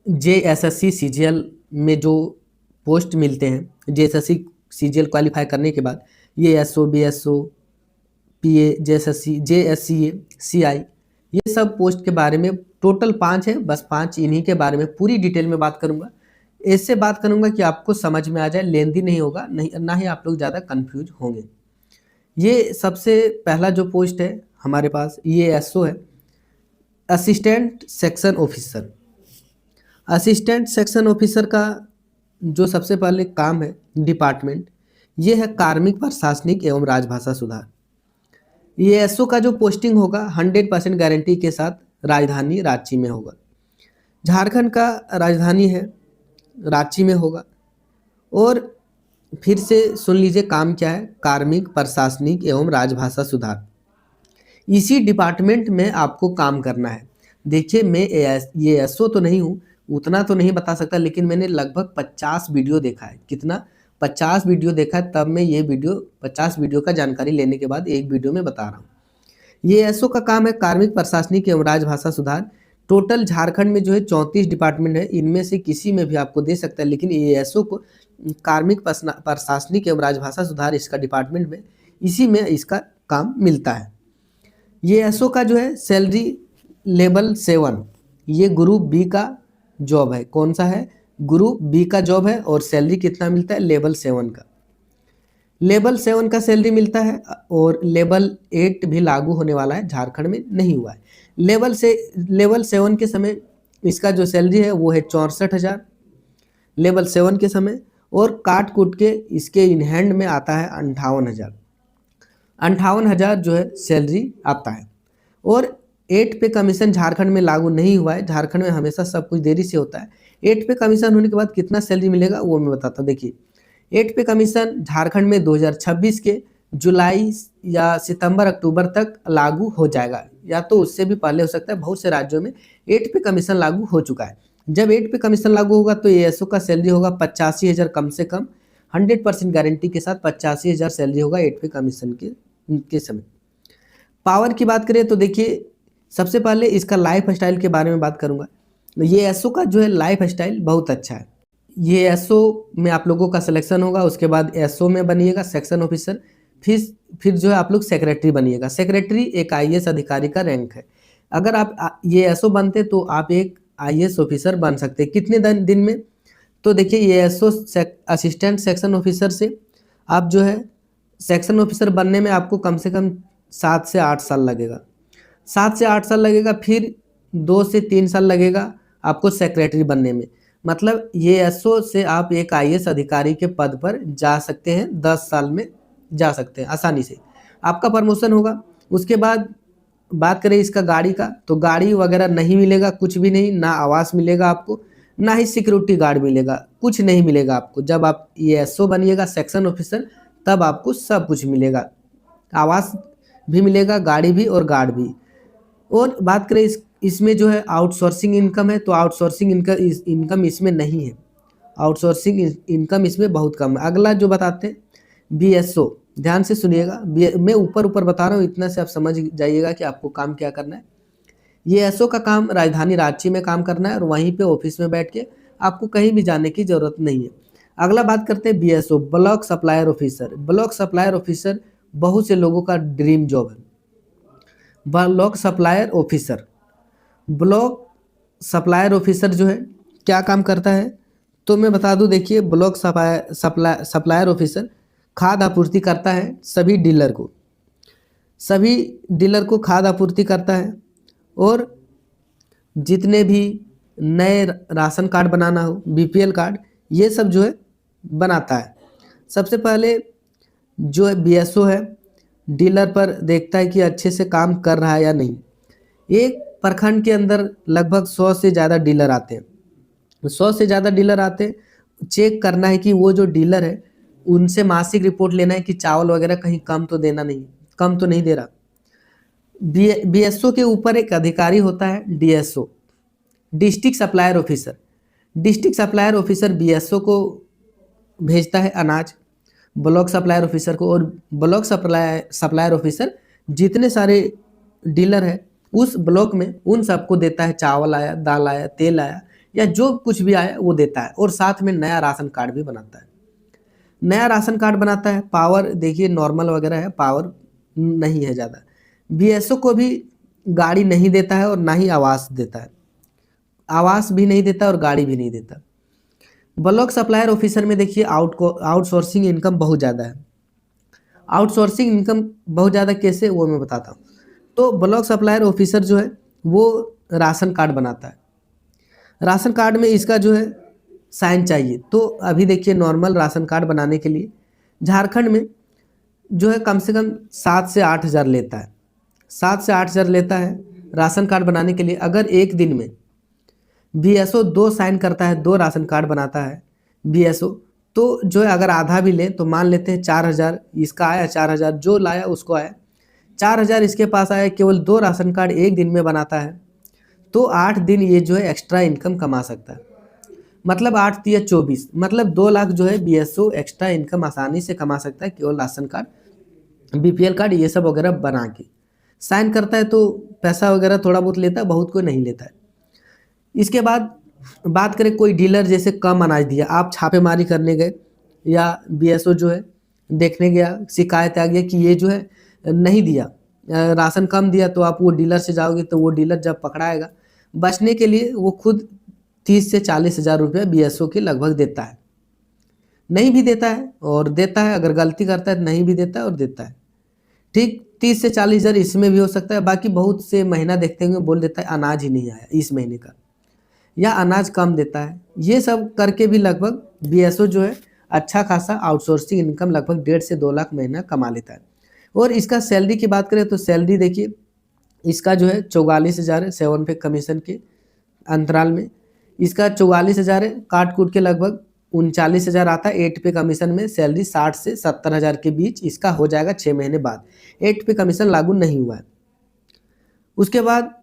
JSSC CGL में जो post मिलते हैं, JSSC CGL क्वालिफाई करने के बाद ये SO BSO PA JSSC CI ये सब पोस्ट के बारे में टोटल 5 है, बस 5 इन्हीं के बारे में पूरी डिटेल में बात करूंगा। इससे बात करूंगा कि आपको समझ में आ जाए, लेंदी नहीं होगा, नहीं ना ही आप लोग ज़्यादा कंफ्यूज होंगे। ये सबसे पहला जो पोस्ट है हमारे पास, ये SO है, assistant section officer. Assistant section officer का जो सबसे पहले काम है, डिपार्टमेंट, ये है कार्मिक प्रशासनिक एवं राजभाषा सुधार। ये SO का जो पोस्टिंग होगा 100% गारंटी के साथ राजधानी रांची में होगा। झारखंड का राजधानी है रांची में होगा। और फिर से सुन लीजिए काम क्या है, कार्मिक प्रशासनिक एवं राजभाषा सुधार। इसी डिपार्टमेंट में आपको काम करना है। देखिए मैं ये SO तो नहीं हूँ, उतना तो नहीं बता सकता, लेकिन मैंने लगभग 50 वीडियो देखा है। कितना? 50 वीडियो देखा है, तब मैं ये वीडियो 50 वीडियो का जानकारी लेने के बाद एक वीडियो में बता रहा हूँ। ये SO का काम है कार्मिक प्रशासनिक एवं राजभाषा सुधार। टोटल झारखंड में जो है 34 डिपार्टमेंट है, इनमें से किसी में भी आपको दे सकता है, लेकिन ये SO को कार्मिक प्रशासनिक एवं राजभाषा सुधार इसका डिपार्टमेंट में, इसी में इसका काम मिलता है। ये SO का जो है सैलरी लेवल 7, ये ग्रुप बी का जॉब है। कौन सा है? ग्रुप बी का जॉब है। और सैलरी कितना मिलता है? लेवल 7 का। लेवल 7 का सैलरी मिलता है। और लेवल 8 भी लागू होने वाला है, झारखंड में नहीं हुआ है। लेवल 7 के समय इसका जो सैलरी है वो है 64,000 लेवल 7 के समय। और काट कूट के इसके इन हैंड में आता है 58,000। 58,000 जो है सैलरी आता है। और 8 पे कमीशन झारखंड में लागू नहीं हुआ है। झारखंड में हमेशा सब कुछ देरी से होता है। 8 पे कमीशन होने के बाद कितना सैलरी मिलेगा वो मैं बताता हूँ। देखिए 8 पे कमीशन झारखंड में 2026 के जुलाई या सितंबर अक्टूबर तक लागू हो जाएगा, या तो उससे भी पहले हो सकता है। बहुत से राज्यों में 8 पे कमीशन लागू हो चुका है। जब 8 पे कमीशन लागू होगा तो ये SO का सैलरी होगा 85,000 कम से कम, 100% गारंटी के साथ 85,000 सैलरी होगा 8 पे कमीशन के समय। पावर की बात करें तो देखिए सबसे पहले इसका लाइफ स्टाइल के बारे में बात करूंगा। ये SO का जो है लाइफ स्टाइल बहुत अच्छा है। ये SO में आप लोगों का सिलेक्शन होगा, उसके बाद SO में बनिएगा सेक्शन ऑफिसर, फिर जो है आप लोग सेक्रेटरी बनिएगा। सेक्रेटरी एक IAS अधिकारी का रैंक है। अगर आप ये SO बनते तो आप एक IAS ऑफिसर बन सकते। कितने दिन में? तो देखिए ये SO असिस्टेंट सेक्शन ऑफिसर से आप जो है सेक्शन ऑफिसर बनने में आपको कम से कम 7 से 8 साल लगेगा। 7 से 8 साल लगेगा, फिर 2 से 3 साल लगेगा आपको सेक्रेटरी बनने में। मतलब ये SO से आप एक IAS अधिकारी के पद पर जा सकते हैं, 10 साल में जा सकते हैं आसानी से। आपका प्रमोशन होगा। उसके बाद बात करें इसका गाड़ी का, तो गाड़ी वगैरह नहीं मिलेगा, कुछ भी नहीं, ना आवास मिलेगा आपको, ना ही सिक्योरिटी गार्ड मिलेगा, कुछ नहीं मिलेगा आपको। जब आप ये SO बनिएगा सेक्शन ऑफिसर तब आपको सब कुछ मिलेगा, आवास भी मिलेगा, गाड़ी भी और गार्ड भी। और बात करें इसमें जो है आउटसोर्सिंग इनकम है, तो आउटसोर्सिंग इनकम इसमें नहीं है। आउटसोर्सिंग इनकम इसमें बहुत कम है। अगला जो बताते हैं BSO, ध्यान से सुनिएगा, मैं ऊपर बता रहा हूँ, इतना से आप समझ जाइएगा कि आपको काम क्या करना है। ये SO का काम राजधानी रांची में काम करना है, और वहीं पे ऑफिस में बैठ के आपको कहीं भी जाने की जरूरत नहीं है। अगला बात करते हैं BSO, block supplier officer. Block supplier officer बहुत से लोगों का ड्रीम जॉब है। Block supplier officer, block supplier officer जो है क्या काम करता है तो मैं बता दूं। देखिए ब्लॉक सप्लायर ऑफिसर खाद आपूर्ति करता है सभी डीलर को खाद आपूर्ति करता है। और जितने भी नए राशन कार्ड बनाना हो, BPL कार्ड, ये सब जो है बनाता है। सबसे पहले जो है BSO है डीलर पर देखता है कि अच्छे से काम कर रहा है या नहीं। एक प्रखंड के अंदर लगभग 100 से ज़्यादा डीलर आते हैं। 100 से ज़्यादा डीलर आते हैं, चेक करना है कि वो जो डीलर है उनसे मासिक रिपोर्ट लेना है कि चावल वगैरह कहीं कम तो नहीं दे रहा। BSO के ऊपर एक अधिकारी होता है DSO, district supplier officer. District supplier officer BSO को भेजता है अनाज, ब्लॉक सप्लायर ऑफिसर को। और ब्लॉक सप्लायर ऑफिसर जितने सारे डीलर है उस ब्लॉक में उन सबको देता है, चावल आया, दाल आया, तेल आया, या जो कुछ भी आया वो देता है, और साथ में नया राशन कार्ड भी बनाता है। नया राशन कार्ड बनाता है। पावर देखिए नॉर्मल वगैरह है, पावर नहीं है ज़्यादा। बीएसओ को भी गाड़ी नहीं देता है और ना ही आवास देता है, आवास भी नहीं देता और गाड़ी भी नहीं देता। ब्लॉक सप्लायर ऑफिसर में देखिए आउटसोर्सिंग इनकम बहुत ज़्यादा है। आउटसोर्सिंग इनकम बहुत ज़्यादा कैसे, वो मैं बताता हूँ। तो ब्लॉक सप्लायर ऑफिसर जो है वो राशन कार्ड बनाता है। राशन कार्ड में इसका जो है साइन चाहिए। तो अभी देखिए नॉर्मल राशन कार्ड बनाने के लिए झारखंड में जो है कम से कम 7 से 8 हज़ार लेता है, 7 से 8 हज़ार लेता है राशन कार्ड बनाने के लिए। अगर एक दिन में बीएसओ 2 साइन करता है, 2 राशन कार्ड बनाता है बीएसओ, तो जो है अगर आधा भी ले तो मान लेते हैं 4 हज़ार इसका आया, 4 हज़ार जो लाया उसको आया, 4 हज़ार इसके पास आया, केवल 2 राशन कार्ड एक दिन में बनाता है, तो 8 दिन ये जो है एक्स्ट्रा इनकम कमा सकता है। मतलब 8 तिया 24, मतलब 2 लाख जो है बीएसओ एक्स्ट्रा इनकम आसानी से कमा सकता है केवल राशन कार्ड, बीपीएल कार्ड ये सब वगैरह बना के। साइन करता है तो पैसा वगैरह थोड़ा बहुत लेता है, बहुत कोई नहीं लेता है। इसके बाद बात करें कोई डीलर जैसे कम अनाज दिया, आप छापेमारी करने गए या बीएसओ जो है देखने गया, शिकायत आ गया कि ये जो है नहीं दिया, राशन कम दिया, तो आप वो डीलर से जाओगे तो वो डीलर जब पकड़ाएगा, बचने के लिए वो खुद 30 से 40 हज़ार रुपये बीएसओ के लगभग देता है। नहीं भी देता है और देता है, अगर गलती करता है तो नहीं भी देता है और देता है। ठीक 30 से 40 हज़ार इसमें भी हो सकता है। बाकी बहुत से महीना देखते होंगे बोल देता है अनाज ही नहीं आया इस महीने का, या अनाज कम देता है। ये सब करके भी लगभग बीएसओ जो है अच्छा खासा आउटसोर्सिंग इनकम लगभग 1.5 से 2 लाख महीना कमा लेता है। और इसका सैलरी की बात करें तो सैलरी देखिए इसका जो है 44 हज़ार है 7 पे कमीशन के अंतराल में, इसका 44 हज़ार है, काट कूट के लगभग 39 हज़ार आता है। 8 पे कमीशन में सैलरी 60 से 70 हज़ार के बीच इसका हो जाएगा 6 महीने बाद। 8 पे कमीशन लागू नहीं हुआ है। उसके बाद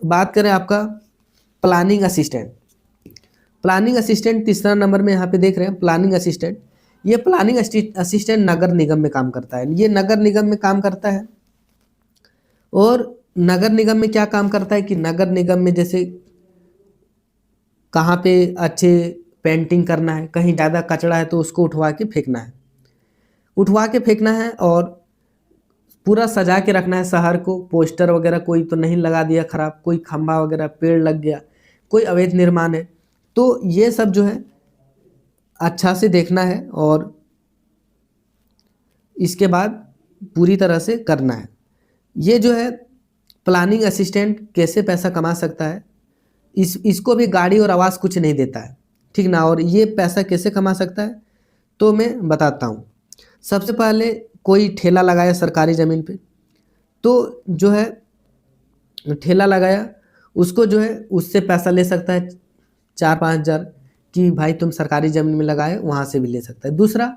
बात करें आपका प्लानिंग असिस्टेंट। प्लानिंग असिस्टेंट तीसरा नंबर में यहाँ पे देख रहे हैं प्लानिंग असिस्टेंट। ये प्लानिंग असिस्टेंट नगर निगम में काम करता है। ये नगर निगम में काम करता है, और नगर निगम में क्या काम करता है कि नगर निगम में जैसे कहाँ पे अच्छे पेंटिंग करना है, कहीं ज़्यादा कचरा है तो उसको उठवा के फेंकना है, उठवा के फेंकना है, और पूरा सजा के रखना है शहर को। पोस्टर वगैरह कोई तो नहीं लगा दिया खराब, कोई खंभा वगैरह पेड़ लग गया, कोई अवैध निर्माण है, तो ये सब जो है अच्छा से देखना है और इसके बाद पूरी तरह से करना है। ये जो है प्लानिंग असिस्टेंट कैसे पैसा कमा सकता है, इसको भी गाड़ी और आवास कुछ नहीं देता है, ठीक ना। और ये पैसा कैसे कमा सकता है तो मैं बताता हूँ। सबसे पहले कोई ठेला लगाया सरकारी ज़मीन पे, तो जो है ठेला लगाया उसको जो है उससे पैसा ले सकता है 4-5 हज़ार कि भाई तुम सरकारी ज़मीन में लगाए, वहाँ से भी ले सकता है। दूसरा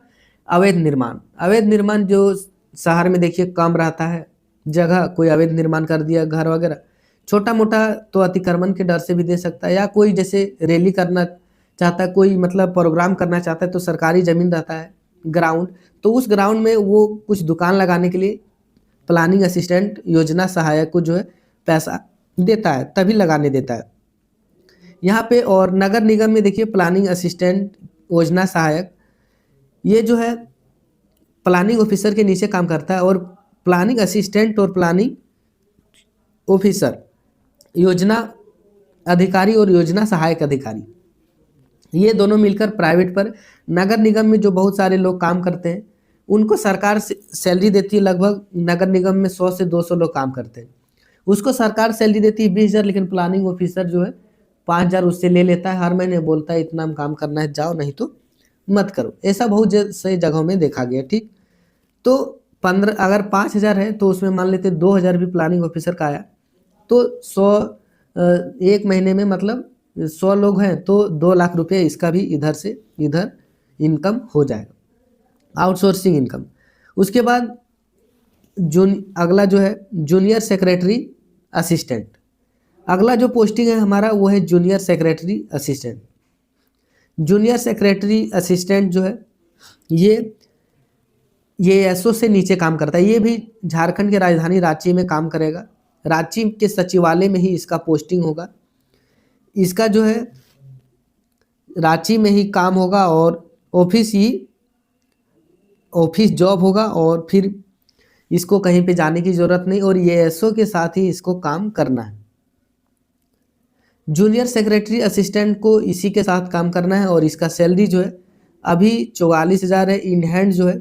अवैध निर्माण। अवैध निर्माण जो शहर में देखिए कम रहता है जगह, कोई अवैध निर्माण कर दिया घर वगैरह, छोटा मोटा तो अतिक्रमण के डर से भी दे सकता है, या कोई जैसे रैली करना चाहता है, कोई मतलब प्रोग्राम करना चाहता है, तो सरकारी ज़मीन रहता है ग्राउंड, तो उस ग्राउंड में वो कुछ दुकान लगाने के लिए प्लानिंग असिस्टेंट योजना सहायक को जो है पैसा देता है, तभी लगाने देता है यहाँ पे। और नगर निगम में देखिए प्लानिंग असिस्टेंट योजना सहायक, ये जो है प्लानिंग ऑफिसर के नीचे काम करता है, और प्लानिंग असिस्टेंट और प्लानिंग ऑफिसर योजना अधिकारी और योजना सहायक अधिकारी, ये दोनों मिलकर प्राइवेट पर, नगर निगम में जो बहुत सारे लोग काम करते हैं उनको सरकार सैलरी देती है। लगभग नगर निगम में 100 से 200 लोग काम करते हैं, उसको सरकार सैलरी देती है 20 हज़ार, लेकिन प्लानिंग ऑफिसर जो है 5 हज़ार उससे ले लेता है हर महीने, बोलता है इतना काम करना है जाओ, नहीं तो मत करो। ऐसा बहुत से जगहों में देखा गया, ठीक। तो 15 अगर 5 हज़ार है तो उसमें मान लेते 2 हज़ार भी प्लानिंग ऑफिसर का आया, तो 100 एक महीने में मतलब 100 लोग हैं तो 2 लाख रुपये इसका भी इधर से इधर इनकम हो जाएगा, आउटसोर्सिंग इनकम। उसके बाद अगला जो है जूनियर सेक्रेटरी असिस्टेंट। अगला जो पोस्टिंग है हमारा वो है junior secretary assistant. Junior secretary assistant जो है ये एसओ से नीचे काम करता है। ये भी झारखंड के राजधानी रांची में काम करेगा, रांची के सचिवालय में ही इसका पोस्टिंग होगा। इसका जो है रांची में ही काम होगा और ऑफिस जॉब होगा और फिर इसको कहीं पे जाने की ज़रूरत नहीं और ये एसओ के साथ ही इसको काम करना है। जूनियर सेक्रेटरी असिस्टेंट को इसी के साथ काम करना है और इसका सैलरी जो है अभी 44,000 है, इन हैंड जो है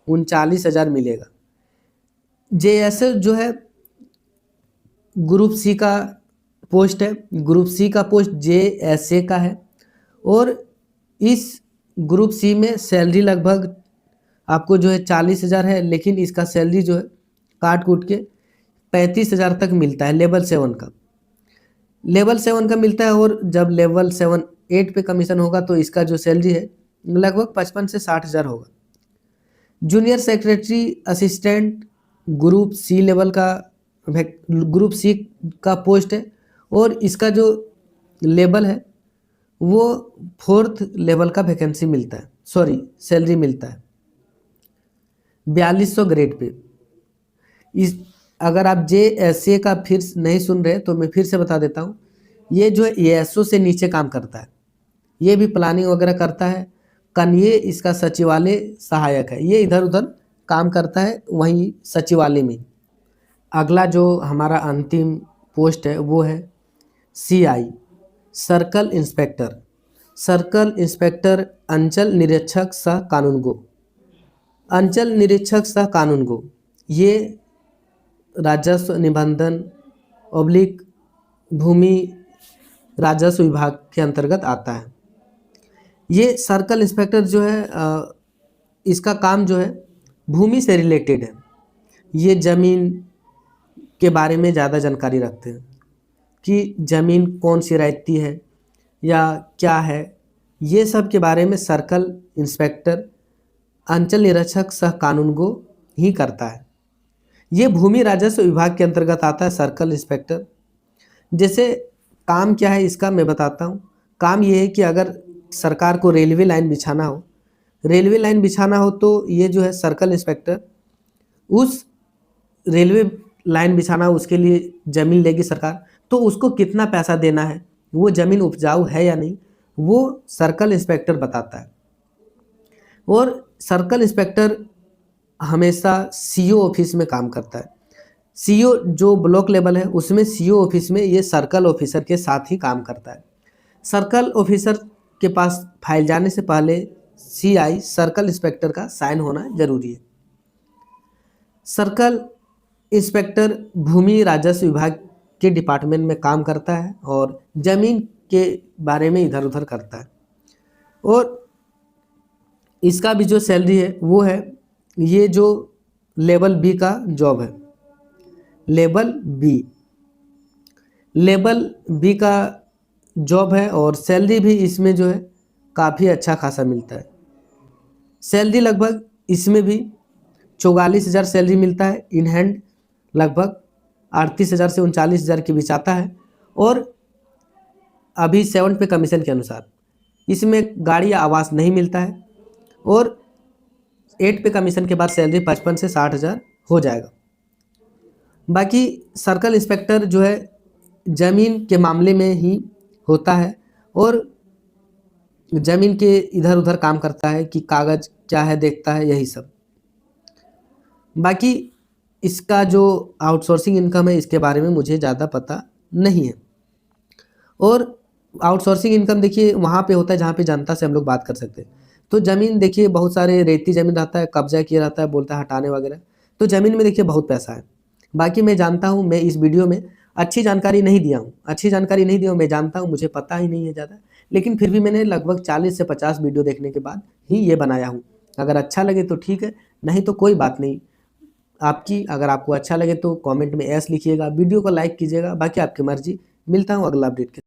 39,000 मिलेगा। जेएसओ जो है ग्रुप सी का पोस्ट है, ग्रुप सी का पोस्ट जेएसए का है और इस ग्रुप सी में सैलरी लगभग आपको जो है 40,000 है, लेकिन इसका सैलरी जो है काट कूट के 35,000 तक मिलता है लेवल 7 का। लेवल 7 का मिलता है और जब लेवल 7-8 पे कमीशन होगा तो इसका जो सैलरी है लगभग 55 से 60,000 होगा। Junior secretary assistant group C level का ग्रुप सी का पोस्ट है और इसका जो लेवल है वो 4th लेवल का वैकेंसी मिलता है, सैलरी मिलता है 4200 ग्रेड पे। इस अगर आप जेएसए का फिर नहीं सुन रहे तो मैं फिर से बता देता हूँ, ये जो है एएसओ से नीचे काम करता है, ये भी प्लानिंग वगैरह करता है। कन्ये इसका सचिवालय सहायक है, ये इधर उधर काम करता है वहीं सचिवालय में। अगला जो हमारा अंतिम पोस्ट है वो है CI circle inspector. Circle inspector अंचल निरीक्षक सह कानूनगो। अंचल निरीक्षक सह कानूनगो ये राजस्व निबंधन ऑब्लिक भूमि राजस्व विभाग के अंतर्गत आता है। ये सर्कल इंस्पेक्टर जो है इसका काम जो है भूमि से रिलेटेड है। ये ज़मीन के बारे में ज़्यादा जानकारी रखते हैं कि ज़मीन कौन सी रहती है या क्या है, ये सब के बारे में सर्कल इंस्पेक्टर अंचल निरीक्षक सह कानूनगो ही करता है। ये भूमि राजस्व विभाग के अंतर्गत आता है सर्कल इंस्पेक्टर। जैसे काम क्या है इसका मैं बताता हूँ। काम ये है कि अगर सरकार को रेलवे लाइन बिछाना हो तो ये जो है सर्कल इंस्पेक्टर उस रेलवे लाइन बिछाना हो, उसके लिए ज़मीन लेगी सरकार, तो उसको कितना पैसा देना है, वो ज़मीन उपजाऊ है या नहीं, वो सर्कल इंस्पेक्टर बताता है। और सर्कल इंस्पेक्टर हमेशा सीओ ऑफिस में काम करता है। सीओ जो ब्लॉक लेवल है उसमें सीओ ऑफिस में ये सर्कल ऑफिसर के साथ ही काम करता है। सर्कल ऑफिसर के पास फाइल जाने से पहले सीआई सर्कल इंस्पेक्टर का साइन होना जरूरी है। सर्कल इंस्पेक्टर भूमि राजस्व विभाग के डिपार्टमेंट में काम करता है और ज़मीन के बारे में इधर उधर करता है। और इसका भी जो सैलरी है वो है, ये जो लेवल बी का जॉब है, लेवल बी का जॉब है और सैलरी भी इसमें जो है काफ़ी अच्छा खासा मिलता है। सैलरी लगभग इसमें भी 44,000 सैलरी मिलता है, इन हैंड लगभग 38,000 से 39,000 के बीच आता है। और अभी 7 पे कमीशन के अनुसार इसमें गाड़ी या आवास नहीं मिलता है और 8 पे कमीशन के बाद सैलरी 55 से 60,000 हो जाएगा। बाकी सर्कल इंस्पेक्टर जो है ज़मीन के मामले में ही होता है और ज़मीन के इधर उधर काम करता है कि कागज़ क्या है देखता है, यही सब। बाकी इसका जो आउटसोर्सिंग इनकम है इसके बारे में मुझे ज़्यादा पता नहीं है। और आउटसोर्सिंग इनकम देखिए वहाँ पे होता है जहाँ पे जनता से हम लोग बात कर सकते हैं। तो ज़मीन देखिए बहुत सारे रेती ज़मीन रहता है, कब्जा किया रहता है, बोलता है हटाने वगैरह, तो ज़मीन में देखिए बहुत पैसा है। बाकी मैं जानता हूँ, मैं इस वीडियो में अच्छी जानकारी नहीं दिया हूँ, मैं जानता हूँ, मुझे पता ही नहीं है ज़्यादा, लेकिन फिर भी मैंने लगभग 40 से 50 वीडियो देखने के बाद ही ये बनाया हूँ। अगर अच्छा लगे तो ठीक है, नहीं तो कोई बात नहीं। अगर आपको अच्छा लगे तो कमेंट में एस लिखिएगा, वीडियो को लाइक कीजिएगा, बाकी आपकी मर्जी। मिलता हूँ अगला अपडेट के।